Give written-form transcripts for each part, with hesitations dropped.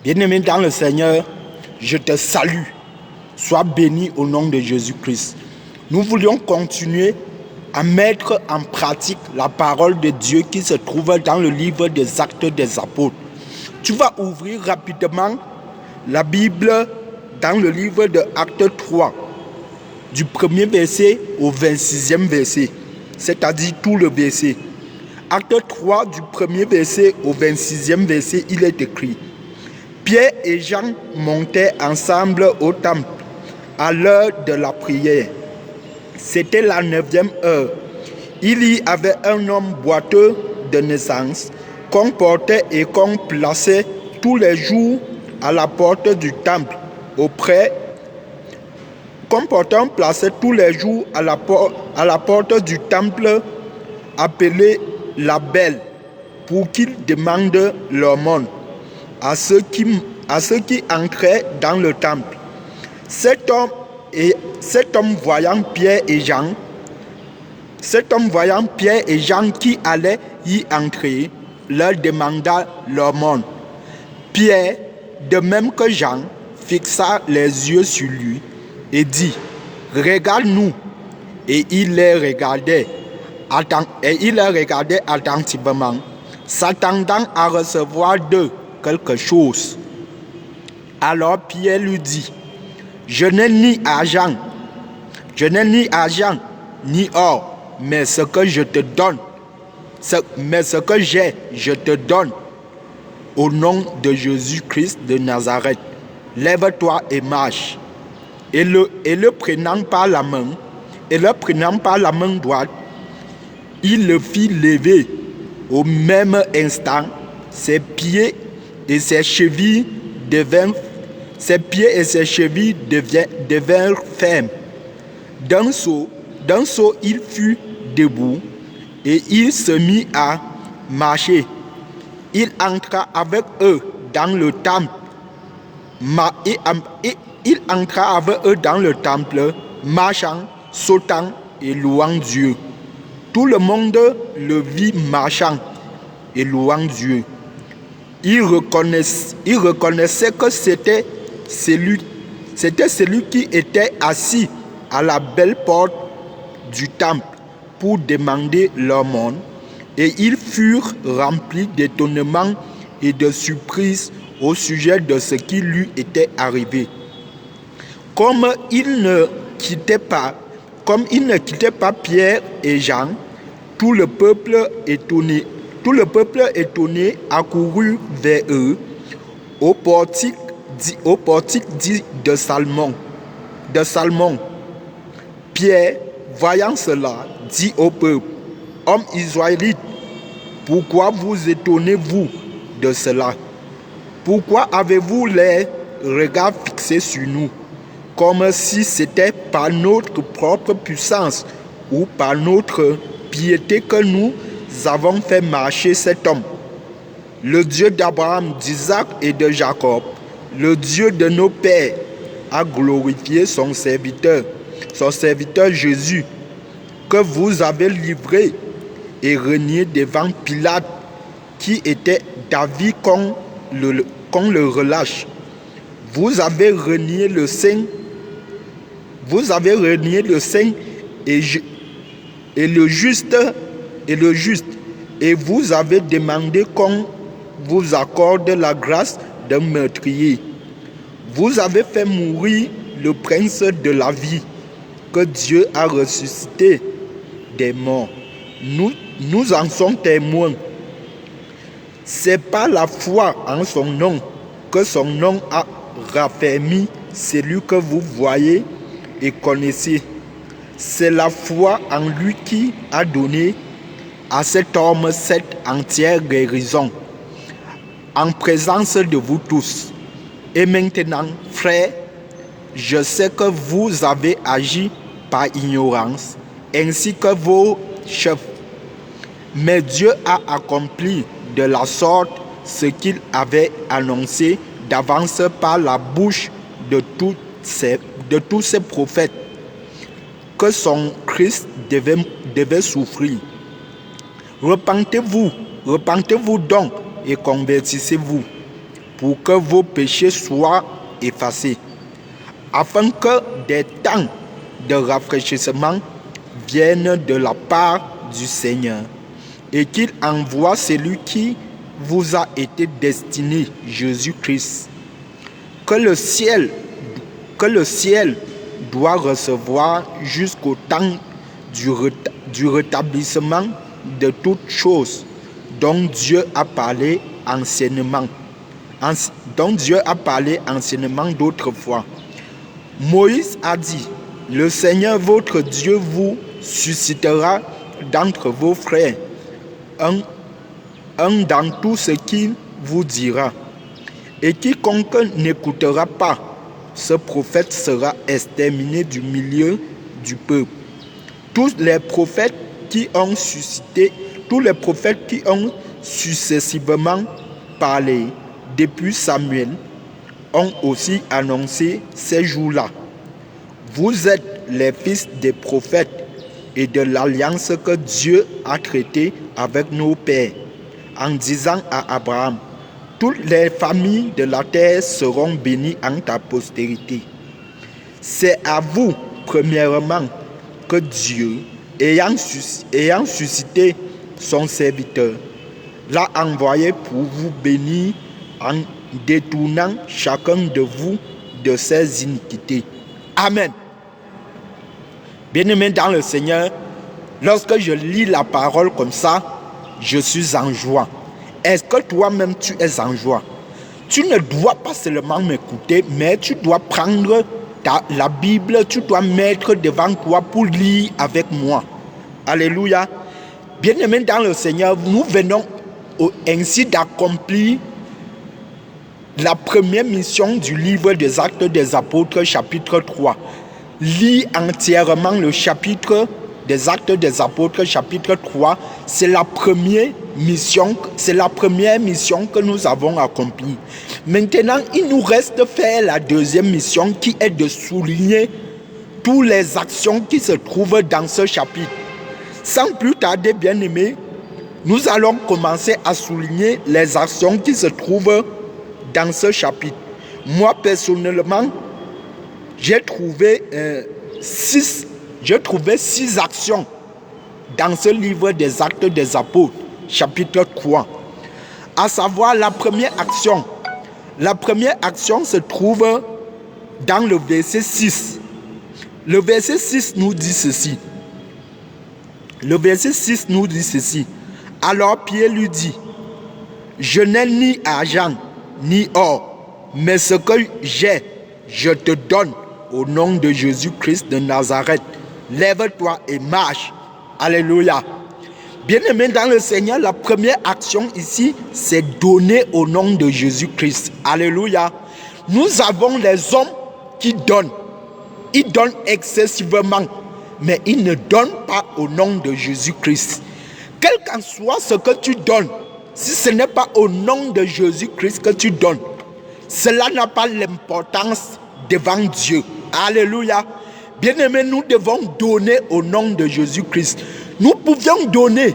Bien-aimé dans le Seigneur, je te salue. Sois béni au nom de Jésus-Christ. Nous voulions continuer à mettre en pratique la parole de Dieu qui se trouve dans le livre des Actes des Apôtres. Tu vas ouvrir rapidement la Bible dans le livre de Actes 3, du premier verset au 26e verset, c'est-à-dire tout le verset. Acte 3, du premier verset au 26e verset, il est écrit: Pierre et Jean montaient ensemble au temple à l'heure de la prière. C'était la 9e heure. Il y avait un homme boiteux de naissance qu'on portait et qu'on plaçait tous les jours à la porte du temple du temple appelé la Belle, pour qu'ils demandent l'aumône à ceux qui entraient dans le temple. Cet homme voyant Pierre et Jean qui allaient y entrer, leur demanda l'aumône. Pierre, de même que Jean, fixa les yeux sur lui et dit: Regarde-nous. Et il les regardait attentivement, s'attendant à recevoir d'eux quelque chose. Alors Pierre lui dit: Je n'ai ni argent, ni or, mais ce que j'ai, je te donne. Au nom de Jésus-Christ de Nazareth, lève-toi et marche. Et le prenant par la main droite, il le fit lever. Au même instant, ses pieds et ses chevilles devinrent fermes. D'un saut, il fut debout et il se mit à marcher. Il entra avec eux dans le temple, marchant, sautant et louant Dieu. Tout le monde le vit marchant et louant Dieu. Il reconnaissait que c'était celui qui était assis à la belle porte du temple pour demander l'aumône, et ils furent remplis d'étonnement et de surprise au sujet de ce qui lui était arrivé. Comme ils ne quittaient pas Pierre et Jean, tout le peuple étonné accourut vers eux au portique dit de Salmon. Pierre, voyant cela, dit au peuple: Hommes israélites, pourquoi vous étonnez-vous de cela? Pourquoi avez-vous les regards fixés sur nous, comme si c'était par notre propre puissance ou par notre piété que nous avons fait marcher cet homme? Le Dieu d'Abraham, d'Isaac et de Jacob, le Dieu de nos pères, a glorifié son serviteur Jésus, que vous avez livré et renié devant Pilate, qui était d'avis qu'on le relâche. Vous avez renié le Saint et le juste, et vous avez demandé qu'on vous accorde la grâce d'un meurtrier. Vous avez fait mourir le prince de la vie, que Dieu a ressuscité des morts. Nous en sommes témoins. C'est par la foi en son nom que son nom a raffermi celui que vous voyez et connaissez. C'est la foi en lui qui a donné à cet homme cette entière guérison, en présence de vous tous. Et maintenant, frères, je sais que vous avez agi par ignorance, ainsi que vos chefs. Mais Dieu a accompli de la sorte ce qu'il avait annoncé d'avance par la bouche de tous ces prophètes, que son Christ devait souffrir. Repentez-vous donc et convertissez-vous, pour que vos péchés soient effacés, afin que des temps de rafraîchissement viennent de la part du Seigneur, et qu'il envoie celui qui vous a été destiné, Jésus-Christ, que le ciel doit recevoir jusqu'au temps du rétablissement de toutes choses dont Dieu a parlé anciennement d'autrefois. Moïse a dit, le Seigneur votre Dieu vous suscitera d'entre vos frères un dans tout ce qu'il vous dira. Et quiconque n'écoutera pas ce prophète sera exterminé du milieu du peuple. Tous les prophètes qui ont successivement parlé depuis Samuel ont aussi annoncé ces jours-là. Vous êtes les fils des prophètes et de l'alliance que Dieu a traitée avec nos pères, en disant à Abraham, toutes les familles de la terre seront bénies en ta postérité. C'est à vous, premièrement, que Dieu, ayant suscité son serviteur, l'a envoyé pour vous bénir en détournant chacun de vous de ses iniquités. Amen. Bien-aimé dans le Seigneur, lorsque je lis la parole comme ça, je suis en joie. Est-ce que toi-même tu es en joie? Tu ne dois pas seulement m'écouter, mais tu dois prendre la Bible, tu dois mettre devant toi pour lire avec moi. Alléluia. Bien-aimés dans le Seigneur, nous venons ainsi d'accomplir la première mission du livre des Actes des Apôtres, chapitre 3. Lis entièrement le chapitre des Actes des Apôtres, chapitre 3. C'est la première mission que nous avons accomplie. Maintenant, il nous reste faire la deuxième mission qui est de souligner toutes les actions qui se trouvent dans ce chapitre. Sans plus tarder, bien-aimés, nous allons commencer à souligner les actions qui se trouvent dans ce chapitre. Moi, personnellement, j'ai trouvé 6 actions dans ce livre des Actes des Apôtres, chapitre 3. À savoir, la première action se trouve dans le verset 6. Le verset 6 nous dit ceci. Alors Pierre lui dit, je n'ai ni argent ni or, mais ce que j'ai, je te donne au nom de Jésus-Christ de Nazareth. Lève-toi et marche. Alléluia. Bien-aimés dans le Seigneur, la première action ici, c'est donner au nom de Jésus-Christ. Alléluia. Nous avons les hommes qui donnent. Ils donnent excessivement, mais ils ne donnent pas au nom de Jésus-Christ. Quel qu'en soit ce que tu donnes, si ce n'est pas au nom de Jésus-Christ que tu donnes, cela n'a pas l'importance devant Dieu. Alléluia. Bien-aimés, nous devons donner au nom de Jésus-Christ. Nous pouvions donner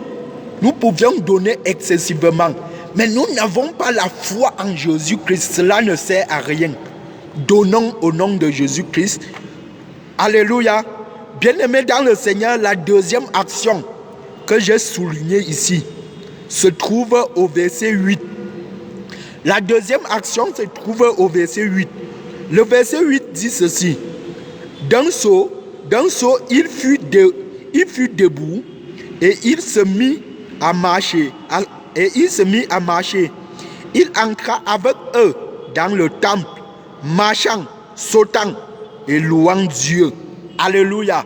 excessivement, mais nous n'avons pas la foi en Jésus-Christ. Cela ne sert à rien. Donnons au nom de Jésus-Christ. Alléluia. Bien-aimés dans le Seigneur, la deuxième action que j'ai soulignée ici se trouve au verset 8. La deuxième action se trouve au verset 8. Le verset 8 dit ceci. D'un saut, il fut debout et il se mit à marcher. Il entra avec eux dans le temple, marchant, sautant et louant Dieu. Alléluia.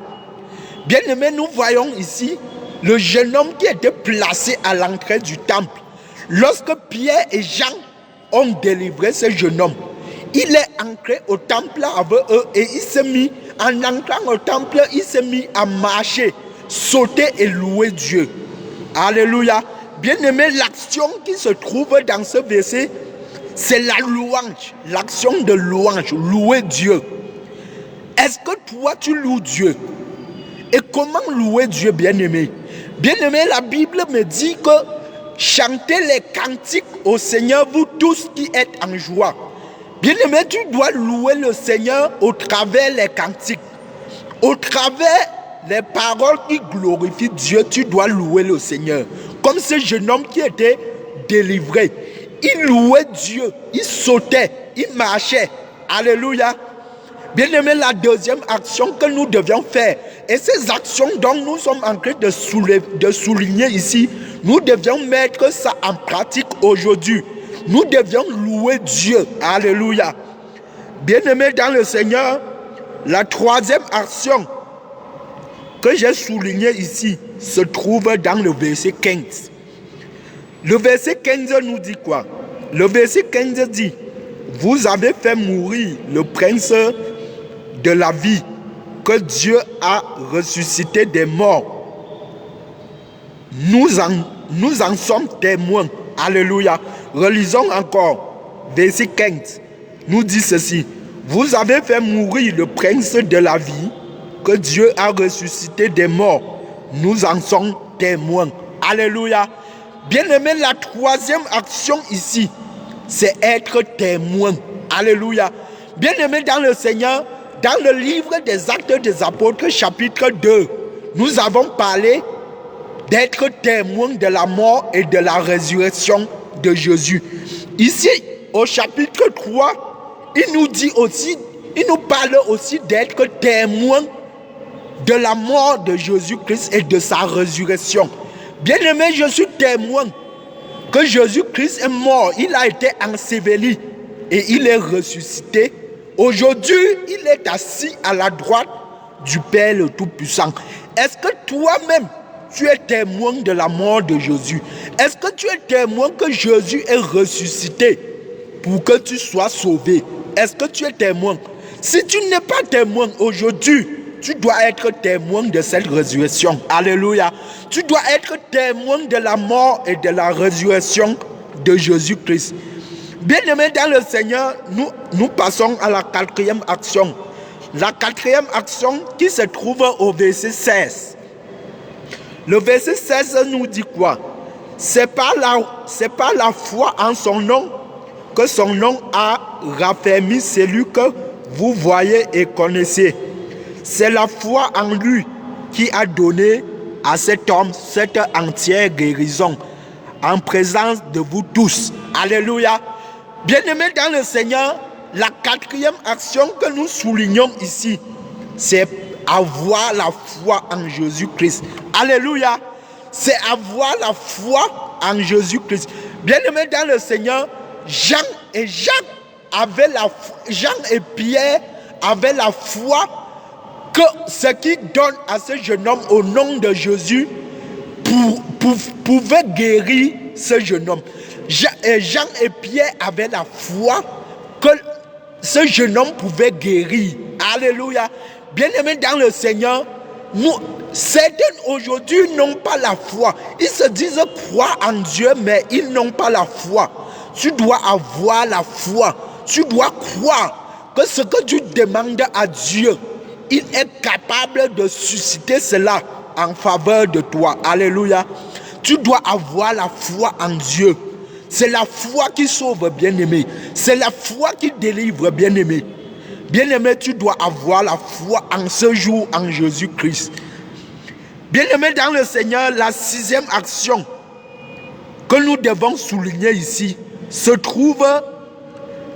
Bien-aimés, nous voyons ici le jeune homme qui était placé à l'entrée du temple. Lorsque Pierre et Jean ont délivré ce jeune homme, il est entré au temple avec eux et en entrant au temple, il s'est mis à marcher, sauter et louer Dieu. Alléluia. Bien-aimé, l'action qui se trouve dans ce verset, c'est la louange, l'action de louange, louer Dieu. Est-ce que toi tu loues Dieu? Et comment louer Dieu, bien-aimé? Bien-aimé, la Bible me dit que Chantez les cantiques au Seigneur, vous tous qui êtes en joie. Bien-aimé, tu dois louer le Seigneur au travers des cantiques. Au travers des paroles qui glorifient Dieu, tu dois louer le Seigneur. Comme ce jeune homme qui était délivré. Il louait Dieu, il sautait, il marchait. Alléluia. Bien-aimé, la deuxième action que nous devions faire, et ces actions dont nous sommes en train de souligner ici, nous devions mettre ça en pratique aujourd'hui. Nous devions louer Dieu. Alléluia. Bien-aimé dans le Seigneur, la troisième action que j'ai soulignée ici se trouve dans le verset 15. Le verset 15 nous dit quoi? Le verset 15 dit: vous avez fait mourir le prince de la vie que Dieu a ressuscité des morts. Nous en sommes témoins. Alléluia. Relisons encore. Verset 15 nous dit ceci: vous avez fait mourir le prince de la vie que Dieu a ressuscité des morts. Nous en sommes témoins. Alléluia. Bien-aimé, la troisième action ici, c'est être témoin. Alléluia. Bien-aimé dans le Seigneur, dans le livre des Actes des Apôtres, chapitre 2, nous avons parlé d'être témoin de la mort et de la résurrection de Jésus. Ici, au chapitre 3, il nous parle aussi d'être témoin de la mort de Jésus-Christ et de sa résurrection. Bien-aimé, je suis témoin que Jésus-Christ est mort, il a été enseveli et il est ressuscité. Aujourd'hui, il est assis à la droite du Père le Tout-Puissant. Est-ce que toi-même, tu es témoin de la mort de Jésus? Est-ce que tu es témoin que Jésus est ressuscité pour que tu sois sauvé? Est-ce que tu es témoin? Si tu n'es pas témoin aujourd'hui, tu dois être témoin de cette résurrection. Alléluia. Tu dois être témoin de la mort et de la résurrection de Jésus-Christ. Bien-aimés dans le Seigneur, nous passons à la quatrième action. La quatrième action qui se trouve au verset 16. Le verset 16 nous dit quoi? C'est par la foi en son nom que son nom a raffermi celui que vous voyez et connaissez. C'est la foi en lui qui a donné à cet homme cette entière guérison en présence de vous tous. Alléluia. Bien-aimés dans le Seigneur, la quatrième action que nous soulignons ici, c'est avoir la foi en Jésus-Christ. Alléluia. C'est avoir la foi en Jésus-Christ. Bien-aimés dans le Seigneur, Jean et Pierre avaient la foi que ce qui donne à ce jeune homme au nom de Jésus pouvait guérir ce jeune homme. Jean et Pierre avaient la foi que ce jeune homme pouvait guérir. Alléluia. Bien-aimés dans le Seigneur, certains aujourd'hui n'ont pas la foi. Ils se disent croire en Dieu, mais ils n'ont pas la foi. Tu dois avoir la foi. Tu dois croire que ce que tu demandes à Dieu, il est capable de susciter cela en faveur de toi. Alléluia. Tu dois avoir la foi en Dieu. C'est la foi qui sauve, bien-aimé. C'est la foi qui délivre, bien-aimé. Bien-aimé, tu dois avoir la foi en ce jour en Jésus-Christ. Bien-aimé dans le Seigneur, la sixième action que nous devons souligner ici se trouve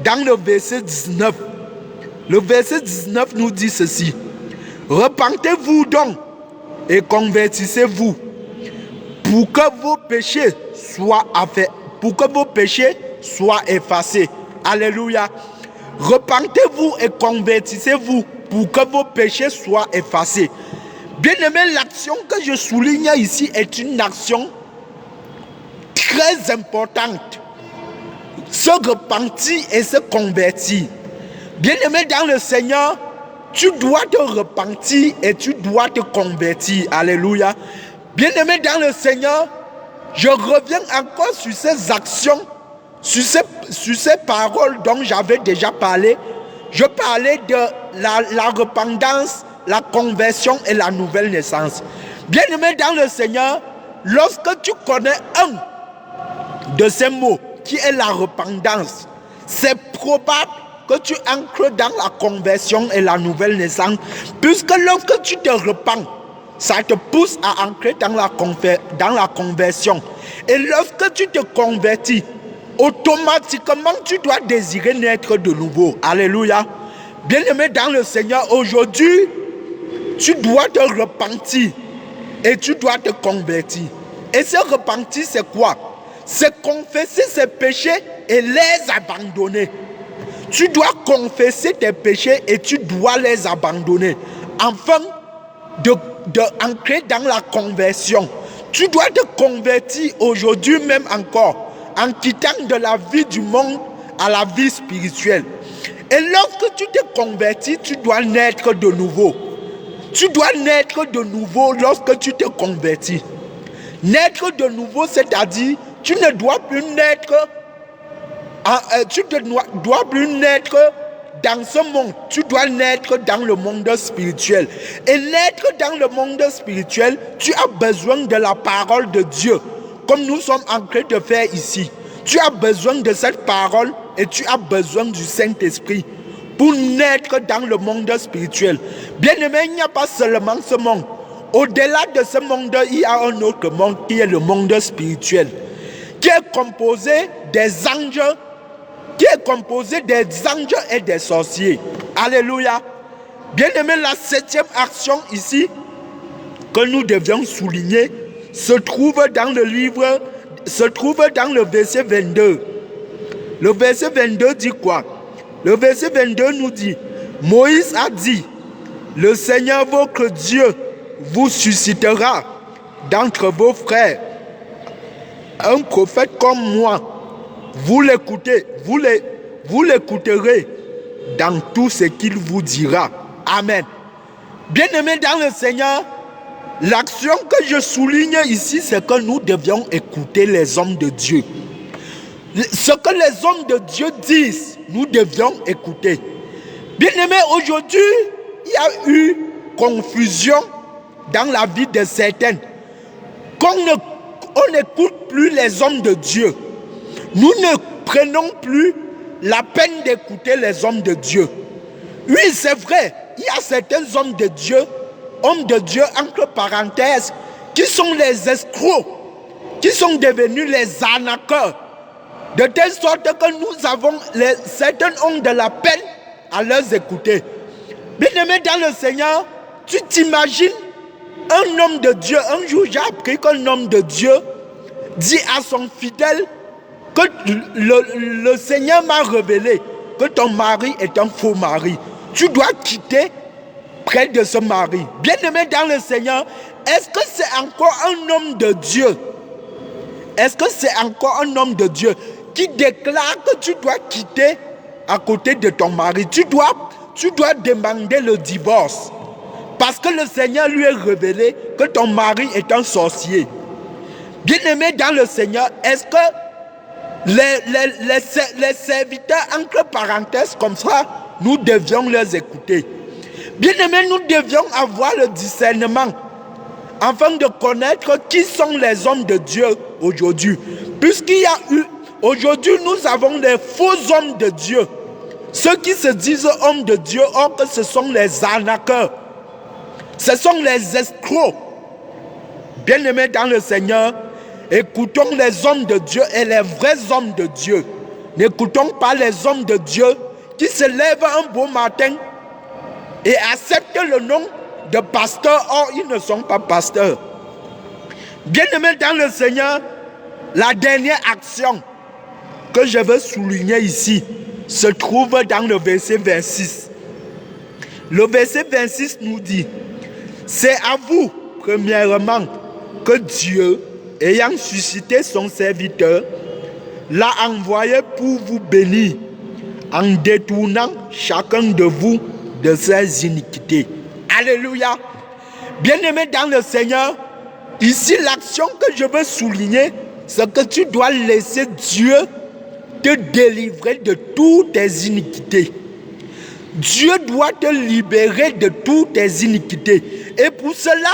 dans le verset 19. Le verset 19 nous dit ceci: repentez-vous donc et convertissez-vous pour que vos péchés soient effacés. Alléluia. Repentez-vous et convertissez-vous pour que vos péchés soient effacés. Bien-aimé, l'action que je souligne ici est une action très importante. Se repentir et se convertir. Bien-aimé dans le Seigneur, tu dois te repentir et tu dois te convertir. Alléluia. Bien-aimé dans le Seigneur, je reviens encore sur ces actions, sur ces paroles dont j'avais déjà parlé. Je parlais de la repentance, la conversion et la nouvelle naissance. Bien-aimé dans le Seigneur, lorsque tu connais de ces mots, qui est la repentance, c'est probable que tu ancres dans la conversion et la nouvelle naissance, puisque lorsque tu te repens, ça te pousse à ancrer dans la conversion. Et lorsque tu te convertis, automatiquement tu dois désirer naître de nouveau. Alléluia. Bien-aimé dans le Seigneur, aujourd'hui, tu dois te repentir et tu dois te convertir. Et se repentir, c'est quoi? C'est confesser ses péchés et les abandonner. Tu dois confesser tes péchés et tu dois les abandonner afin de ancrer dans la conversion. Tu dois te convertir aujourd'hui même encore en quittant de la vie du monde à la vie spirituelle. Et lorsque tu te convertis, tu dois naître de nouveau. Tu dois naître de nouveau lorsque tu te convertis. Naître de nouveau, c'est-à-dire tu ne dois plus naître dois plus naître dans ce monde, tu dois naître dans le monde spirituel. Et naître dans le monde spirituel, tu as besoin de la parole de Dieu, comme nous sommes en train de faire ici. Tu as besoin de cette parole et tu as besoin du Saint-Esprit pour naître dans le monde spirituel. Bien-aimé, il n'y a pas seulement ce monde. Au-delà de ce monde, il y a un autre monde qui est le monde spirituel, qui est composé des anges, et des sorciers. Alléluia. Bien-aimé, la 7e action ici que nous devions souligner se trouve dans le verset 22. Le verset 22 dit quoi? Le verset 22 nous dit: Moïse a dit, le Seigneur votre Dieu vous suscitera d'entre vos frères un prophète comme moi. Vous l'écoutez, vous l'écouterez dans tout ce qu'il vous dira. Amen. Bien-aimés dans le Seigneur, l'action que je souligne ici, c'est que nous devions écouter les hommes de Dieu. Ce que les hommes de Dieu disent, nous devions écouter. Bien-aimés, aujourd'hui, il y a eu confusion dans la vie de certains. On n'écoute plus les hommes de Dieu. Nous ne prenons plus la peine d'écouter les hommes de Dieu. Oui, c'est vrai, il y a certains hommes de Dieu entre parenthèses, qui sont les escrocs, qui sont devenus les arnaqueurs, de telle sorte que certains ont de la peine à les écouter. Bien-aimé dans le Seigneur, tu t'imagines un homme de Dieu, un jour j'ai appris qu'un homme de Dieu dit à son fidèle que le Seigneur m'a révélé que ton mari est un faux mari. Tu dois quitter près de ce mari. Bien-aimé dans le Seigneur, est-ce que c'est encore un homme de Dieu? Est-ce que c'est encore un homme de Dieu qui déclare que tu dois quitter à côté de ton mari? Tu dois demander le divorce. Parce que le Seigneur lui a révélé que ton mari est un sorcier. Bien-aimé dans le Seigneur, est-ce que les serviteurs, entre parenthèses comme ça, nous devions les écouter? Bien-aimés, nous devions avoir le discernement afin de connaître qui sont les hommes de Dieu aujourd'hui. Puisqu'il y a eu, aujourd'hui nous avons les faux hommes de Dieu. Ceux qui se disent hommes de Dieu, or que ce sont les arnaqueurs. Ce sont les escrocs. Bien-aimés dans le Seigneur, écoutons les hommes de Dieu et les vrais hommes de Dieu. N'écoutons pas les hommes de Dieu qui se lèvent un beau matin et acceptent le nom de pasteur, or ils ne sont pas pasteurs. Bien-aimés dans le Seigneur, la dernière action que je veux souligner ici se trouve dans le verset 26. Le verset 26 nous dit: c'est à vous, premièrement, que Dieu, ayant suscité son serviteur, l'a envoyé pour vous bénir, en détournant chacun de vous de ses iniquités. Alléluia. Bien-aimé dans le Seigneur, ici l'action que je veux souligner, c'est que tu dois laisser Dieu te délivrer de toutes tes iniquités. Dieu doit te libérer de toutes tes iniquités. Et pour cela,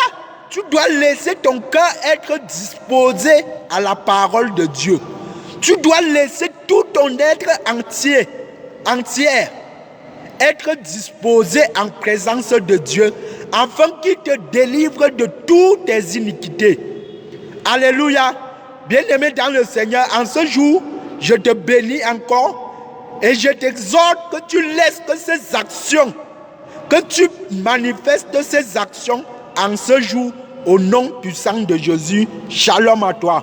tu dois laisser ton cœur être disposé à la parole de Dieu. Tu dois laisser tout ton être entière, être disposé en présence de Dieu, afin qu'il te délivre de toutes tes iniquités. Alléluia. Bien-aimé dans le Seigneur, en ce jour, je te bénis encore et je t'exhorte que tu laisses que ces actions, que tu manifestes ces actions en ce jour au nom puissant de Jésus. Shalom à toi.